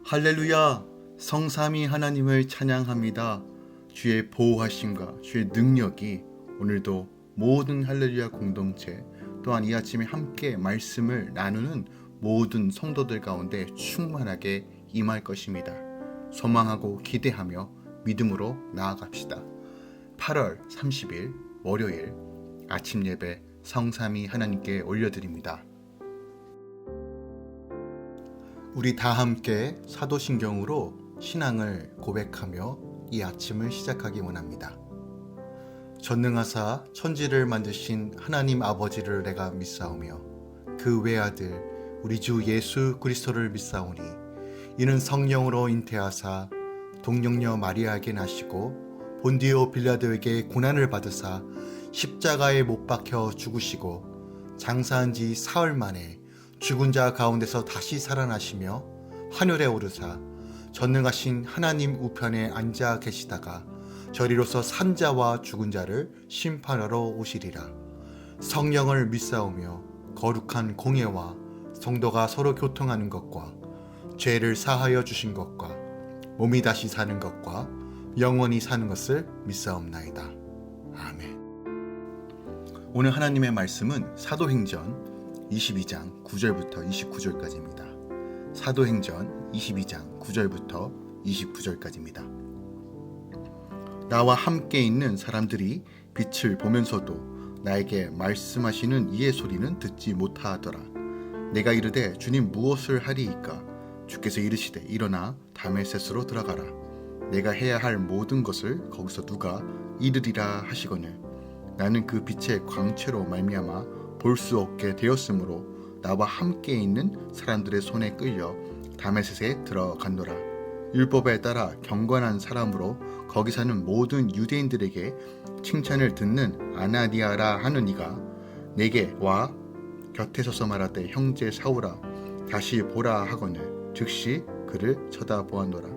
할렐루야! 성삼위 하나님을 찬양합니다. 주의 보호하심과 주의 능력이 오늘도 모든 할렐루야 공동체 또한 이 아침에 함께 말씀을 나누는 모든 성도들 가운데 충만하게 임할 것입니다. 소망하고 기대하며 믿음으로 나아갑시다. 8월 30일 월요일 아침 예배 성삼위 하나님께 올려드립니다. 우리 다 함께 사도신경으로 신앙을 고백하며 이 아침을 시작하기 원합니다. 전능하사 천지를 만드신 하나님 아버지를 내가 믿사오며 그 외아들 우리 주 예수 그리스도를 믿사오니 이는 성령으로 잉태하사 동정녀 마리아에게 나시고 본디오 빌라도에게 고난을 받으사 십자가에 못 박혀 죽으시고 장사한 지 사흘 만에 죽은 자 가운데서 다시 살아나시며 하늘에 오르사 전능하신 하나님 우편에 앉아 계시다가 저리로서 산 자와 죽은 자를 심판하러 오시리라. 성령을 믿사오며 거룩한 공예와 성도가 서로 교통하는 것과 죄를 사하여 주신 것과 몸이 다시 사는 것과 영원히 사는 것을 믿사옵나이다. 아멘. 오늘 하나님의 말씀은 사도행전 22장 9절부터 29절까지입니다. 사도행전 22장 9절부터 29절까지입니다. 나와 함께 있는 사람들이 빛을 보면서도 나에게 말씀하시는 이의 소리는 듣지 못하더라. 내가 이르되 주님 무엇을 하리이까? 주께서 이르시되 일어나 다메섹으로 들어가라. 내가 해야 할 모든 것을 거기서 누가 이르리라 하시거늘 나는 그 빛의 광채로 말미암아 볼 수 없게 되었으므로 나와 함께 있는 사람들의 손에 끌려 다메섹에 들어간노라. 율법에 따라 경건한 사람으로 거기 사는 모든 유대인들에게 칭찬을 듣는 아나니아라 하는 이가 내게 와 곁에 서서 말하되 형제 사울아 다시 보라 하거늘 즉시 그를 쳐다보았노라.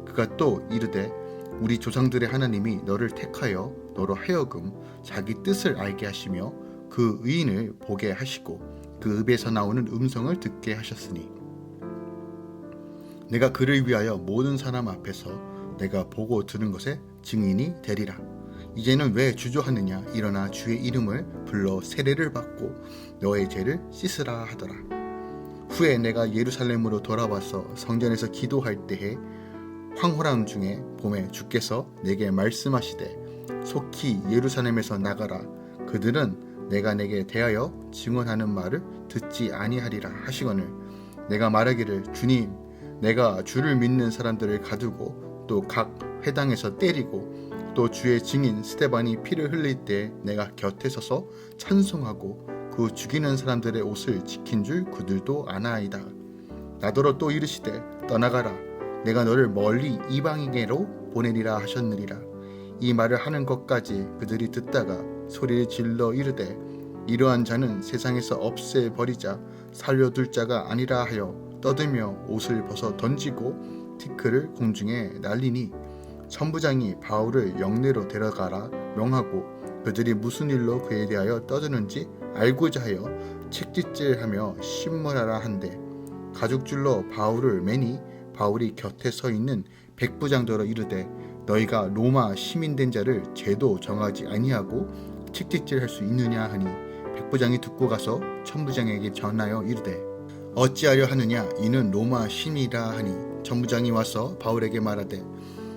그가 또 이르되 우리 조상들의 하나님이 너를 택하여 너로 하여금 자기 뜻을 알게 하시며 그 의인을 보게 하시고 그 입에서 나오는 음성을 듣게 하셨으니 내가 그를 위하여 모든 사람 앞에서 내가 보고 들은 것에 증인이 되리라. 이제는 왜 주저하느냐? 일어나 주의 이름을 불러 세례를 받고 너의 죄를 씻으라 하더라. 후에 내가 예루살렘으로 돌아와서 성전에서 기도할 때에 황홀함 중에 봄에 주께서 내게 말씀하시되 속히 예루살렘에서 나가라. 그들은 내가 내게 대하여 증언하는 말을 듣지 아니하리라 하시거늘 내가 말하기를 주님 내가 주를 믿는 사람들을 가두고 또 각 회당에서 때리고 또 주의 증인 스데반이 피를 흘릴 때 내가 곁에 서서 찬송하고 그 죽이는 사람들의 옷을 지킨 줄 그들도 아나이다. 나더러 또 이르시되 떠나가라. 내가 너를 멀리 이방인에게로 보내리라 하셨느니라. 이 말을 하는 것까지 그들이 듣다가 소리를 질러 이르되 이러한 자는 세상에서 없애버리자 살려둘 자가 아니라 하여 떠들며 옷을 벗어 던지고 티끌을 공중에 날리니 천부장이 바울을 영내로 데려가라 명하고 그들이 무슨 일로 그에 대하여 떠드는지 알고자 하여 책짓질하며 신문하라 한데 가죽줄로 바울을 매니 바울이 곁에 서 있는 백부장더러 이르되 너희가 로마 시민된 자를 죄도 정하지 아니하고 책짓질할 수 있느냐 하니 백부장이 듣고 가서 천부장에게 전하여 이르되 어찌하려 하느냐 이는 로마 시민이라 하니 천부장이 와서 바울에게 말하되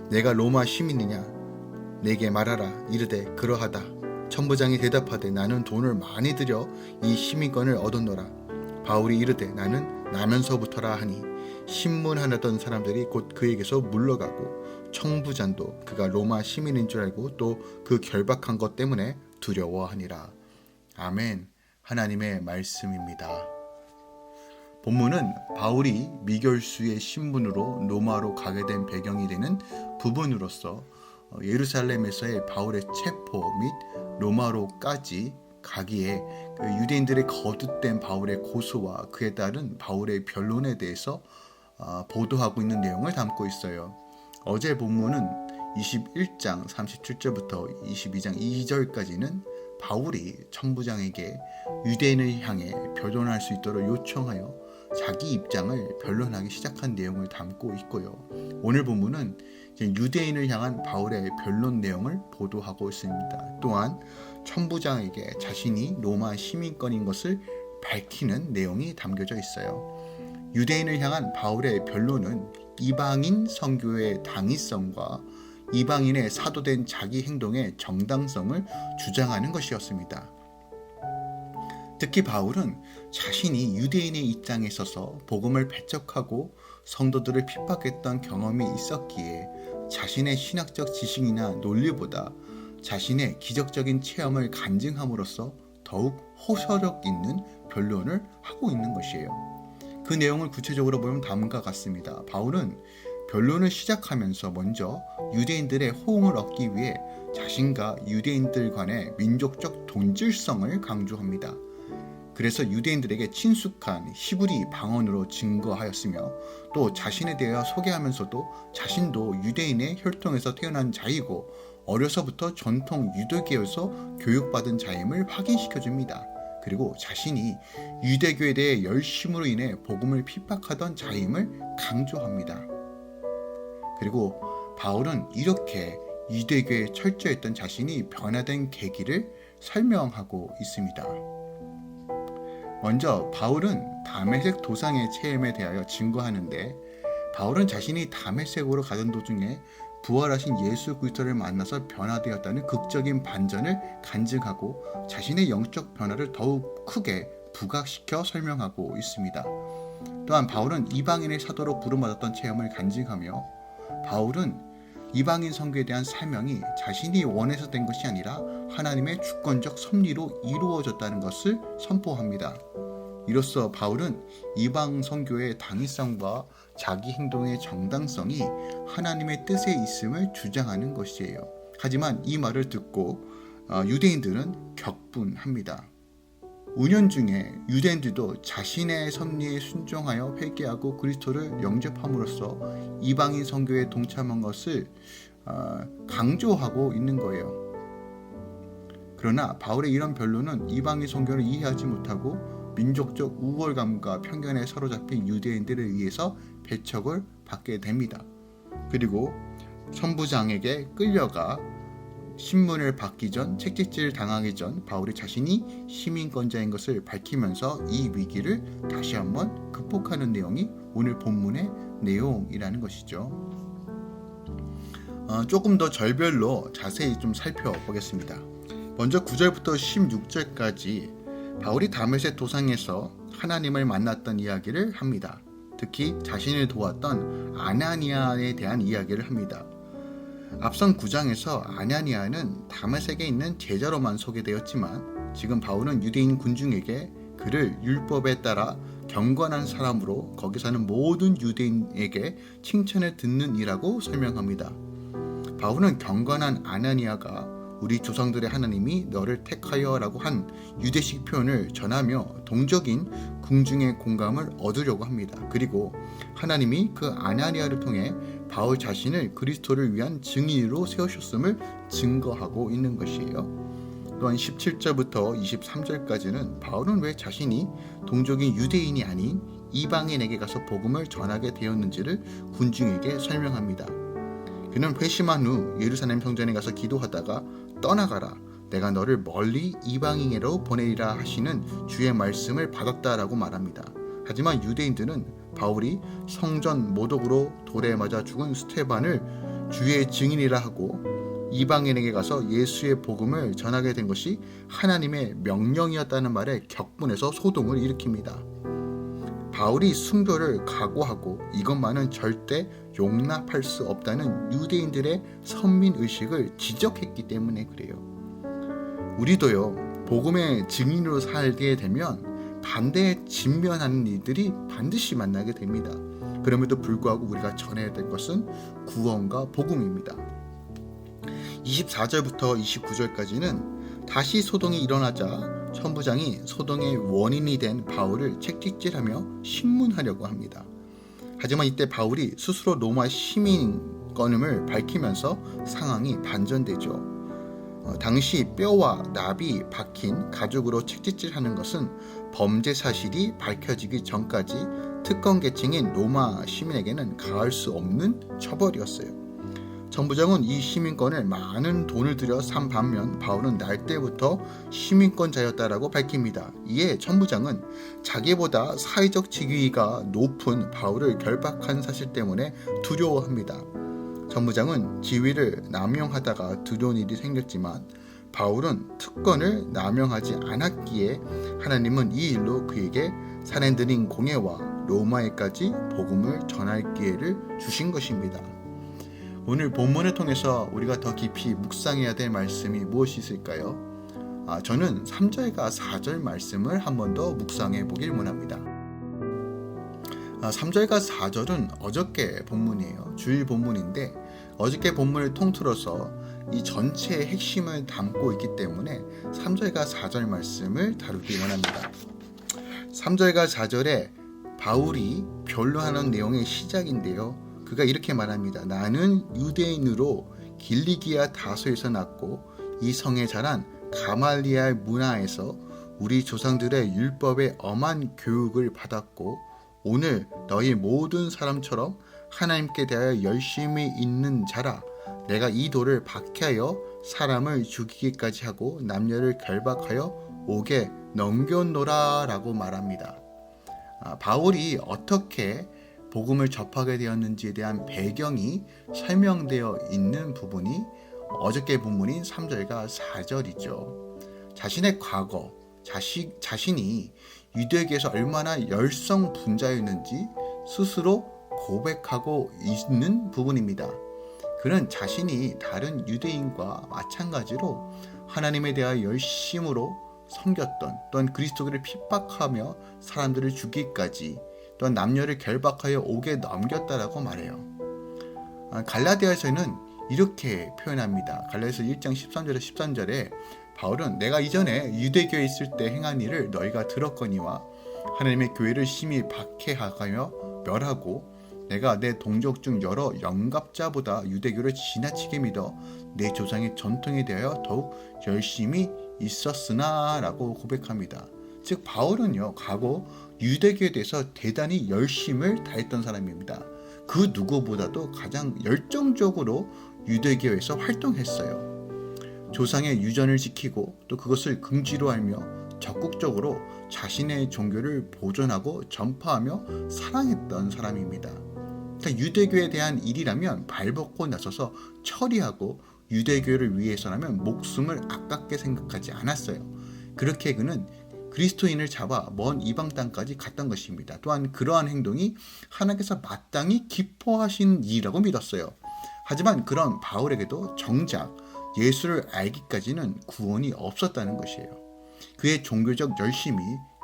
내가 로마 시민이냐 내게 말하라 이르되 그러하다. 천부장이 대답하되 나는 돈을 많이 들여 이 시민권을 얻었노라. 바울이 이르되 나는 나면서부터라 하니 신문하던 사람들이 곧 그에게서 물러가고 천부장도 그가 로마 시민인 줄 알고 또 그 결박한 것 때문에 두려워하니라. 아멘. 하나님의 말씀입니다. 본문은 바울이 미결수의 신분으로 로마로 가게 된 배경이 되는 부분으로서 예루살렘에서의 바울의 체포 및 로마로까지 가기에 유대인들의 거듭된 바울의 고소와 그에 따른 바울의 변론에 대해서 보도하고 있는 내용을 담고 있어요. 어제 본문은 21장 37절부터 22장 2절까지는 바울이 천부장에게 유대인을 향해 변론할 수 있도록 요청하여 자기 입장을 변론하기 시작한 내용을 담고 있고요. 오늘 본문은 유대인을 향한 바울의 변론 내용을 보도하고 있습니다. 또한 천부장에게 자신이 로마 시민권인 것을 밝히는 내용이 담겨져 있어요. 유대인을 향한 바울의 변론은 이방인 선교의 당위성과 이방인의 사도된 자기 행동의 정당성을 주장하는 것이었습니다. 특히 바울은 자신이 유대인의 입장에 있어서 복음을 배척하고 성도들을 핍박했던 경험이 있었기에 자신의 신학적 지식이나 논리보다 자신의 기적적인 체험을 간증함으로써 더욱 호소력 있는 변론을 하고 있는 것이에요. 그 내용을 구체적으로 보면 다음과 같습니다. 바울은 변론을 시작하면서 먼저 유대인들의 호응을 얻기 위해 자신과 유대인들 간의 민족적 동질성을 강조합니다. 그래서 유대인들에게 친숙한 히브리 방언으로 증거하였으며 또 자신에 대하여 소개하면서도 자신도 유대인의 혈통에서 태어난 자이고 어려서부터 전통 유대교에서 교육받은 자임을 확인시켜줍니다. 그리고 자신이 유대교에 대해 열심으로 인해 복음을 핍박하던 자임을 강조합니다. 그리고 바울은 이렇게 유대교에 철저했던 자신이 변화된 계기를 설명하고 있습니다. 먼저 바울은 다메섹 도상의 체험에 대하여 증거하는데, 바울은 자신이 다메섹으로 가던 도중에 부활하신 예수 그리스도를 만나서 변화되었다는 극적인 반전을 간증하고 자신의 영적 변화를 더욱 크게 부각시켜 설명하고 있습니다. 또한 바울은 이방인의 사도로 부름받았던 체험을 간증하며, 바울은 이방인 선교에 대한 사명이 자신이 원해서 된 것이 아니라 하나님의 주권적 섭리로 이루어졌다는 것을 선포합니다. 이로써 바울은 이방 선교의 당위성과 자기 행동의 정당성이 하나님의 뜻에 있음을 주장하는 것이에요. 하지만 이 말을 듣고 유대인들은 격분합니다. 운연중에 유대인들도 자신의 섭리에 순종하여 회개하고 그리스도를 영접함으로써 이방인 선교에 동참한 것을 강조하고 있는 거예요. 그러나 바울의 이런 변론은 이방인 선교를 이해하지 못하고 민족적 우월감과 편견에 사로잡힌 유대인들에 의해서 배척을 받게 됩니다. 그리고 천부장에게 끌려가 신문을 받기 전, 책찍질 당하기 전 바울이 자신이 시민권자인 것을 밝히면서 이 위기를 다시 한번 극복하는 내용이 오늘 본문의 내용이라는 것이죠. 조금 더 절별로 자세히 좀 살펴보겠습니다. 먼저 9절부터 16절까지 바울이 다메섹 도상에서 하나님을 만났던 이야기를 합니다. 특히 자신을 도왔던 아나니아에 대한 이야기를 합니다. 앞선 9장에서 아나니아는 다메섹에 있는 제자로만 소개되었지만 지금 바울은 유대인 군중에게 그를 율법에 따라 경건한 사람으로 거기 사는 모든 유대인에게 칭찬을 듣는 이라고 설명합니다. 바울은 경건한 아나니아가 우리 조상들의 하나님이 너를 택하여 라고 한 유대식 표현을 전하며 동적인 궁중의 공감을 얻으려고 합니다. 그리고 하나님이 그 아나니아를 통해 바울 자신을 그리스도를 위한 증인으로 세우셨음을 증거하고 있는 것이에요. 또한 17절부터 23절까지는 바울은 왜 자신이 동족인 유대인이 아닌 이방인에게 가서 복음을 전하게 되었는지를 군중에게 설명합니다. 그는 회심한 후 예루살렘 성전에 가서 기도하다가 떠나가라, 내가 너를 멀리 이방인에로 보내리라 하시는 주의 말씀을 받았다라고 말합니다. 하지만 유대인들은 바울이 성전 모독으로 돌에 맞아 죽은 스테반을 주의 증인이라 하고 이방인에게 가서 예수의 복음을 전하게 된 것이 하나님의 명령이었다는 말에 격분해서 소동을 일으킵니다. 바울이 순교를 각오하고 이것만은 절대 용납할 수 없다는 유대인들의 선민의식을 지적했기 때문에 그래요. 우리도요, 복음의 증인으로 살게 되면 반대에 직면하는 일들이 반드시 만나게 됩니다. 그럼에도 불구하고 우리가 전해야 될 것은 구원과 복음입니다. 24절부터 29절까지는 다시 소동이 일어나자 천부장이 소동의 원인이 된 바울을 책찍질하며 신문하려고 합니다. 하지만 이때 바울이 스스로 로마 시민권임을 밝히면서 상황이 반전되죠. 당시 뼈와 납이 박힌 가죽으로 책짓질하는 것은 범죄 사실이 밝혀지기 전까지 특권 계층인 로마 시민에게는 가할 수 없는 처벌이었어요. 천부장은 이 시민권을 많은 돈을 들여 산 반면 바울은 날 때부터 시민권자였다라고 밝힙니다. 이에 천부장은 자기보다 사회적 지위가 높은 바울을 결박한 사실 때문에 두려워합니다. 천부장은 지위를 남용하다가 두려운 일이 생겼지만 바울은 특권을 남용하지 않았기에 하나님은 이 일로 그에게 산헤드린 공회와 로마에까지 복음을 전할 기회를 주신 것입니다. 오늘 본문을 통해서 우리가 더 깊이 묵상해야 될 말씀이 무엇이 있을까요? 저는 3절과 4절 말씀을 한 번 더 묵상해 보길 원합니다. 3절과 4절은 어저께 본문이에요. 주일 본문인데 어저께 본문을 통틀어서 이 전체의 핵심을 담고 있기 때문에 3절과 4절 말씀을 다루길 원합니다. 3절과 4절에 바울이 변론하는 내용의 시작인데요. 그가 이렇게 말합니다. 나는 유대인으로 길리기아 다소에서 났고 이 성에 자란 가말리알 문화에서 우리 조상들의 율법의 엄한 교육을 받았고 오늘 너희 모든 사람처럼 하나님께 대하여 열심히 있는 자라. 내가 이 돌을 박해하여 사람을 죽이기까지 하고 남녀를 결박하여 옥에 넘겨노라 라고 말합니다. 바울이 어떻게 복음을 접하게 되었는지에 대한 배경이 설명되어 있는 부분이 어저께 본문인 3절과 4절이죠. 자신의 과거, 자신이 유대교에서 얼마나 열성분자였는지 스스로 고백하고 있는 부분입니다. 그는 자신이 다른 유대인과 마찬가지로 하나님에 대하여 열심으로 섬겼던 또한 그리스도를 핍박하며 사람들을 죽이기까지 또한 남녀를 결박하여 옥에 넘겼다라고 말해요. 갈라디아에서는 이렇게 표현합니다. 갈라디아서 1장 13절에 13절에 바울은 내가 이전에 유대교에 있을 때 행한 일을 너희가 들었거니와 하나님의 교회를 심히 박해하며 멸하고 내가 내 동족 중 여러 영갑자보다 유대교를 지나치게 믿어 내 조상의 전통에 대하여 더욱 열심히 있었으나 라고 고백합니다. 즉 바울은요 과거 유대교에 대해서 대단히 열심을 다했던 사람입니다. 그 누구보다도 가장 열정적으로 유대교에서 활동했어요. 조상의 유전을 지키고 또 그것을 긍지로 알며 적극적으로 자신의 종교를 보존하고 전파하며 사랑했던 사람입니다. 그러니까 유대교에 대한 일이라면 발벗고 나서서 처리하고 유대교를 위해서라면 목숨을 아깝게 생각하지 않았어요. 그렇게 그는 그리스도인을 잡아 먼 이방 땅까지 갔던 것입니다. 또한 그러한 행동이 하나님께서 마땅히 기뻐하신 일이라고 믿었어요. 하지만 그런 바울에게도 정작 예수를 알기까지는 구원이 없었다는 것이에요. 그의 종교적 열심이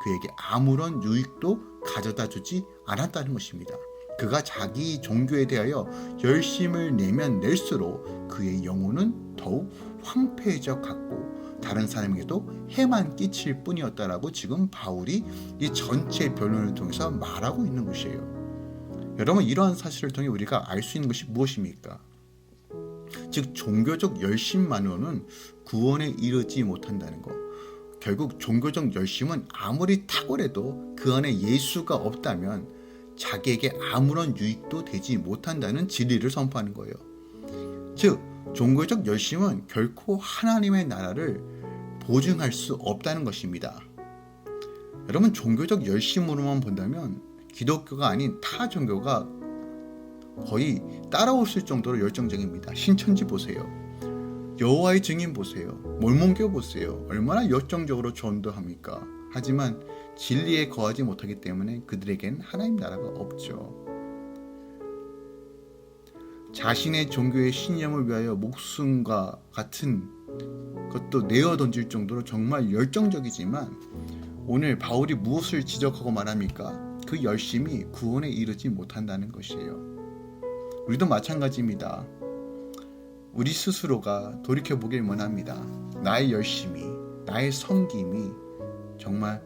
그에게 아무런 유익도 가져다 주지 않았다는 것입니다. 그가 자기 종교에 대하여 열심을 내면 낼수록 그의 영혼은 더욱 황폐해져 갔고 다른 사람에게도 해만 끼칠 뿐이었다라고 지금 바울이 이 전체 변론을 통해서 말하고 있는 것이에요. 여러분 이러한 사실을 통해 우리가 알 수 있는 것이 무엇입니까? 즉 종교적 열심만으로는 구원에 이르지 못한다는 것. 결국 종교적 열심은 아무리 탁월해도 그 안에 예수가 없다면 자기에게 아무런 유익도 되지 못한다는 진리를 선포하는 거예요. 즉 종교적 열심은 결코 하나님의 나라를 보증할 수 없다는 것입니다. 여러분 종교적 열심으로만 본다면 기독교가 아닌 타 종교가 거의 따라올 수 있을 정도로 열정적입니다. 신천지 보세요. 여호와의 증인 보세요. 몰몬교 보세요. 얼마나 열정적으로 전도합니까? 하지만 진리에 거하지 못하기 때문에 그들에겐 하나님 나라가 없죠. 자신의 종교의 신념을 위하여 목숨과 같은 것도 내어 던질 정도로 정말 열정적이지만 오늘 바울이 무엇을 지적하고 말합니까? 그 열심이 구원에 이르지 못한다는 것이에요. 우리도 마찬가지입니다. 우리 스스로가 돌이켜보길 원합니다. 나의 열심이, 나의 섬김이 정말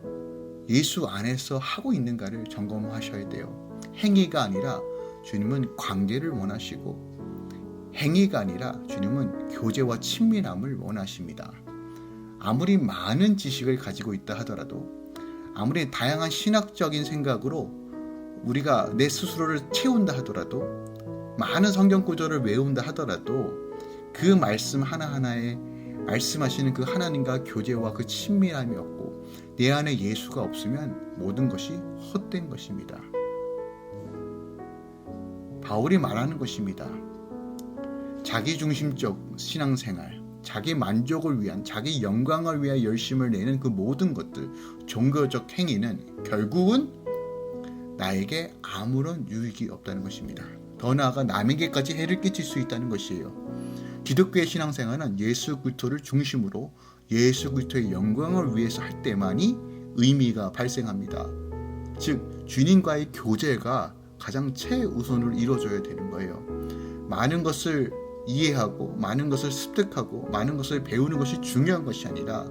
예수 안에서 하고 있는가를 점검하셔야 돼요. 행위가 아니라 주님은 관계를 원하시고 행위가 아니라 주님은 교제와 친밀함을 원하십니다. 아무리 많은 지식을 가지고 있다 하더라도, 아무리 다양한 신학적인 생각으로 우리가 내 스스로를 채운다 하더라도, 많은 성경 구절을 외운다 하더라도 그 말씀 하나하나에 말씀하시는 그 하나님과 교제와 그 친밀함이 없고 내 안에 예수가 없으면 모든 것이 헛된 것입니다. 바울이 말하는 것입니다. 자기중심적 신앙생활, 자기 만족을 위한, 자기 영광을 위해 열심을 내는 그 모든 것들, 종교적 행위는 결국은 나에게 아무런 유익이 없다는 것입니다. 더 나아가 남에게까지 해를 끼칠 수 있다는 것이에요. 기독교의 신앙생활은 예수 그리스도를 중심으로 예수 그리스도의 영광을 위해서 할 때만이 의미가 발생합니다. 즉 주님과의 교제가 가장 최우선으로 이루어져야 되는 거예요. 많은 것을 이해하고 많은 것을 습득하고 많은 것을 배우는 것이 중요한 것이 아니라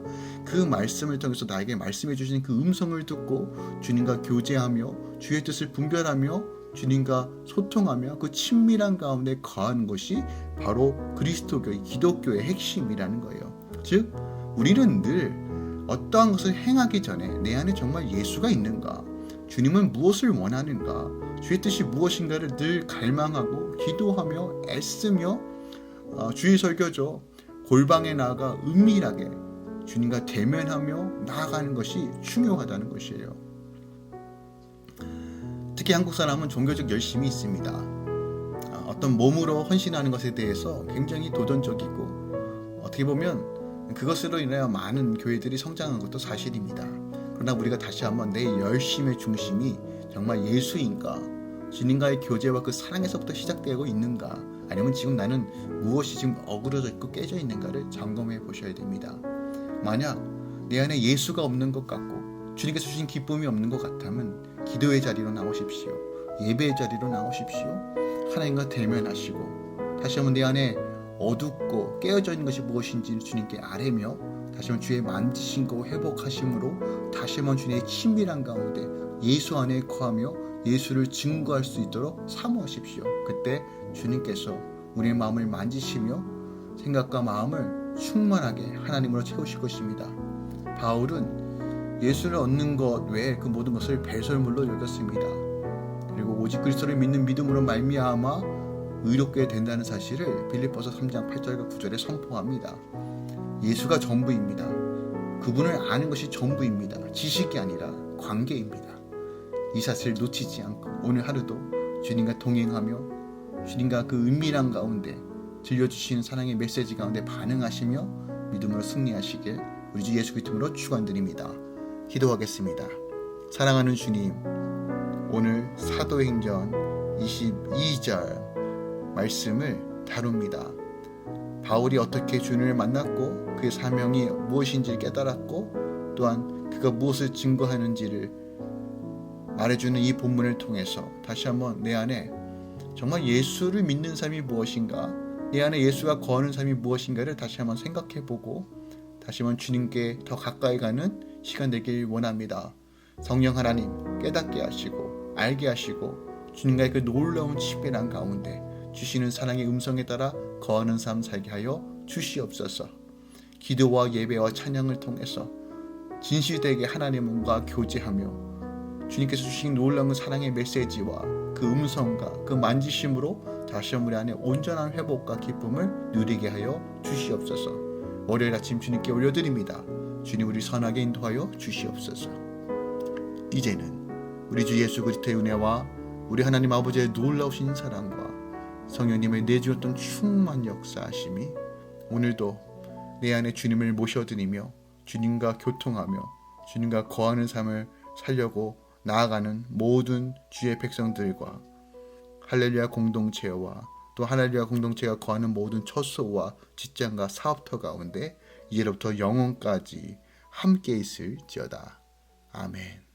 그 말씀을 통해서 나에게 말씀해 주시는 그 음성을 듣고 주님과 교제하며 주의 뜻을 분별하며 주님과 소통하며 그 친밀한 가운데 거하는 것이 바로 그리스도교의, 기독교의 핵심이라는 거예요. 즉 우리는 늘 어떠한 것을 행하기 전에 내 안에 정말 예수가 있는가, 주님은 무엇을 원하는가, 주의 뜻이 무엇인가를 늘 갈망하고 기도하며 애쓰며 주의 설교죠. 골방에 나아가 은밀하게 주님과 대면하며 나아가는 것이 중요하다는 것이에요. 특히 한국 사람은 종교적 열심이 있습니다. 어떤 몸으로 헌신하는 것에 대해서 굉장히 도전적이고 어떻게 보면 그것으로 인하여 많은 교회들이 성장한 것도 사실입니다. 그러나 우리가 다시 한번 내 열심의 중심이 정말 예수인가, 주님과의 교제와 그 사랑에서부터 시작되고 있는가, 아니면 지금 나는 무엇이 지금 어그러져 있고 깨져 있는가를 점검해 보셔야 됩니다. 만약 내 안에 예수가 없는 것 같고 주님께서 주신 기쁨이 없는 것 같다면 기도의 자리로 나오십시오. 예배의 자리로 나오십시오. 하나님과 대면하시고 다시 한번 내 안에 어둡고 깨어져 있는 것이 무엇인지 주님께 아뢰며 다시 한번 주의 만지신 거 회복하심으로 다시 한번 주님의 친밀한 가운데 예수 안에 거하며 예수를 증거할 수 있도록 사모하십시오. 그때 주님께서 우리의 마음을 만지시며 생각과 마음을 충만하게 하나님으로 채우실 것입니다. 바울은 예수를 얻는 것 외에 그 모든 것을 배설물로 여겼습니다. 그리고 오직 그리스도를 믿는 믿음으로 말미암아 의롭게 된다는 사실을 빌립보서 3장 8절과 9절에 선포합니다. 예수가 전부입니다. 그분을 아는 것이 전부입니다. 지식이 아니라 관계입니다. 이 사실을 놓치지 않고 오늘 하루도 주님과 동행하며 주님과 그 은밀한 가운데 들려주시는 사랑의 메시지 가운데 반응하시며 믿음으로 승리하시길 우리 주 예수 그리스도로 축원드립니다. 기도하겠습니다. 사랑하는 주님, 오늘 사도행전 22절 말씀을 다룹니다. 바울이 어떻게 주님을 만났고 그의 사명이 무엇인지를 깨달았고 또한 그가 무엇을 증거하는지를 말해주는 이 본문을 통해서 다시 한번 내 안에 정말 예수를 믿는 삶이 무엇인가, 내 안에 예수가 거하는 삶이 무엇인가를 다시 한번 생각해보고 다시 한번 주님께 더 가까이 가는 시간 되길 원합니다. 성령 하나님 깨닫게 하시고 알게 하시고 주님과의 그 놀라운 친밀한 가운데 주시는 사랑의 음성에 따라 거하는 삶 살게 하여 주시옵소서. 기도와 예배와 찬양을 통해서 진실되게 하나님과 교제하며 주님께서 주신 놀라운 사랑의 메시지와 그 음성과 그 만지심으로 다시 한번 우리 안에 온전한 회복과 기쁨을 누리게 하여 주시옵소서. 월요일 아침 주님께 올려드립니다. 주님 우리 선하게 인도하여 주시옵소서. 이제는 우리 주 예수 그리스도의 은혜와 우리 하나님 아버지의 놀라우신 사랑과 성령님의 내주었던 충만 역사하심이 오늘도 내 안에 주님을 모셔드리며 주님과 교통하며 주님과 거하는 삶을 살려고 나아가는 모든 주의 백성들과 할렐루야 공동체와 또 할렐루야 공동체가 거하는 모든 처소와 직장과 사업터 가운데 이제로부터 영원까지 함께 있을지어다. 아멘.